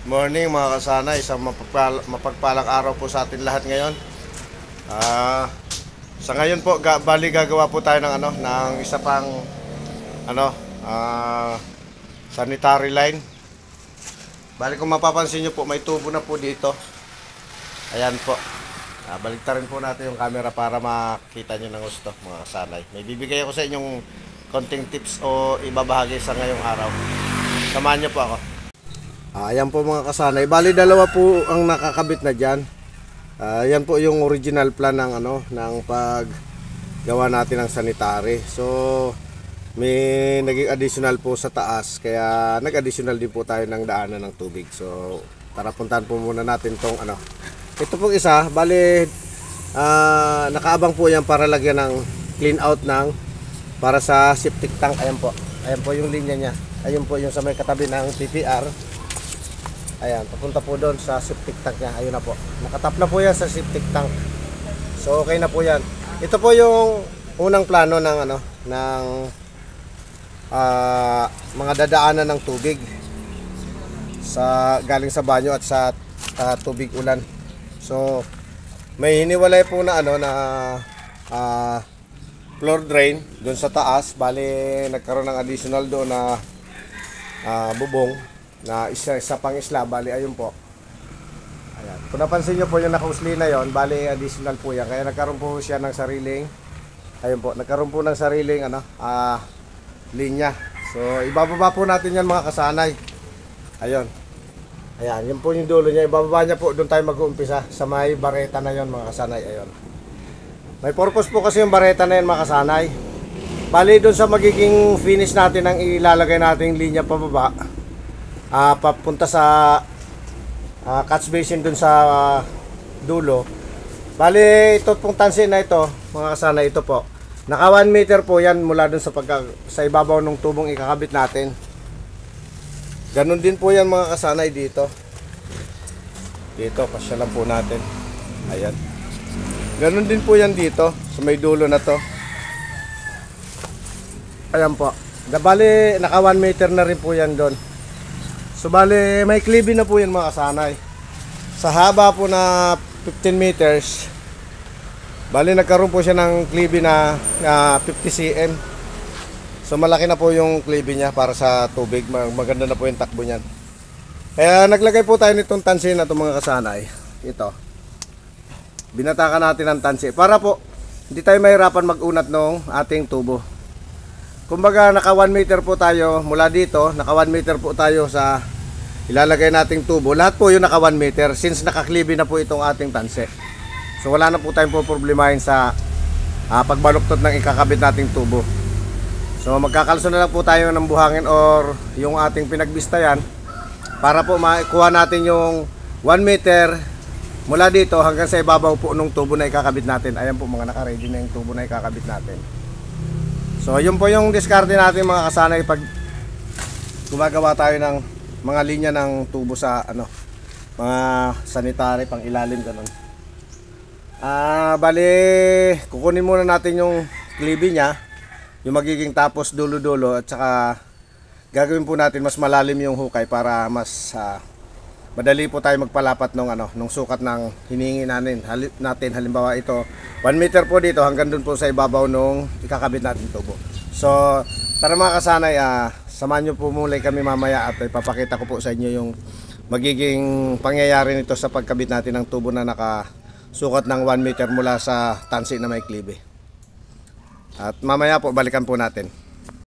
Morning mga kasana, isang mapagpalang araw po sa atin lahat ngayon. Sa ngayon po, bali gagawa po tayo ng ng isa pang ano, sanitary line. Bali kung mapapansin niyo po, may tubo na po dito. Ayan po. Baliktarin po natin yung camera para makita niyo ng gusto mga kasanay. May bibigay ako sa inyong konting tips o ibabahagi sa ngayong araw. Samahan niyo po ako. Ayan po mga kasanay, bali dalawa po ang nakakabit na dyan. Yan po yung original plan ng ng paggawa natin ng sanitary. So may naging additional po sa taas, kaya nag-additional din po tayo ng daanan ng tubig. So tara, puntahan po muna natin tong ito pong isa, bali nakaabang po yan para lagyan ng clean out para sa septic tank. Ayan po yung linya niya. Ayun po yung sa may katabi ng PPR. Ayan, papunta po doon sa septic tank niya. Ayun na po. Nakatap na po yan sa septic tank. So okay na po yan. Ito po yung unang plano ng mga dadaanan ng tubig galing sa banyo at sa tubig ulan. So may hiniwalay po na floor drain doon sa taas. Bali nagkaroon ng additional doon na bubong na isa pang isla. Bali ayun po. Ayan. Kung napansin nyo po yung nakausli na yon, bali additional po yan. Kaya nagkaroon po siya ng sariling, ayun po, nagkaroon po ng sariling linya. So ibababa po natin yan mga kasanay. Ayun. Ayan, yun po yung dulo niya. Ibababa niya po, doon tayo mag-uumpisa sa may bareta na yon mga kasanay. Ayun. May purpose po kasi yung bareta na yan mga kasanay. Bali doon sa magiging finish natin ang ilalagay nating linya pababa, papunta sa catch basin dun sa dulo. Bali ito pong tansin na ito mga kasana, ito po naka 1 meter po yan mula dun sa ibabaw ng tubong ikakabit natin. Ganun din po yan mga kasanay dito. Pasya lang po natin. Ayan, ganun din po yan dito sa may dulo na to. Ayan po, bali naka 1 meter na rin po yan doon. So bali may klibi na po yan mga kasanay. Sa haba po na 15 meters, bali nagkaroon po siya ng klibi na 50 cm. So malaki na po yung klibi niya para sa tubig. Maganda na po yung takbo niyan. Kaya naglagay po tayo nitong tansi na ito mga kasanay. Ito, binatakan natin ang tansi para po hindi tayo mahirapan mag-unat ng ating tubo. Kumbaga naka 1 meter po tayo mula dito, naka 1 meter po tayo sa ilalagay nating tubo. Lahat po yun naka 1 meter since nakaklibi na po itong ating tanse. So wala na po tayong problemahin sa pagbaluktot ng ikakabit nating tubo. So magkakalso na lang po tayo ng buhangin or yung ating pinagbistayan para po makuha natin yung 1 meter mula dito hanggang sa ibabaw po ng tubo na ikakabit natin. Ayan po mga naka-ready na yung tubo na ikakabit natin. So yun po yung diskarte natin mga kasanay pag gumagawa tayo ng mga linya ng tubo sa mga sanitary pang ilalim ganun. Bali kukunin muna natin yung klibi niya, yung magiging tapos dulo-dulo, at saka gagawin po natin mas malalim yung hukay para mas madali po tayo magpalapat nung sukat ng hiningi natin. Halimbawa ito 1 meter po dito hanggang dun po sa ibabaw nung ikakabit natin tubo. So para mga kasanay, samahan nyo po muli kami mamaya at ipapakita ko po sa inyo yung magiging pangyayari nito sa pagkabit natin ng tubo na nakasukat ng 1 meter mula sa tansi na may klibe. At mamaya po balikan po natin.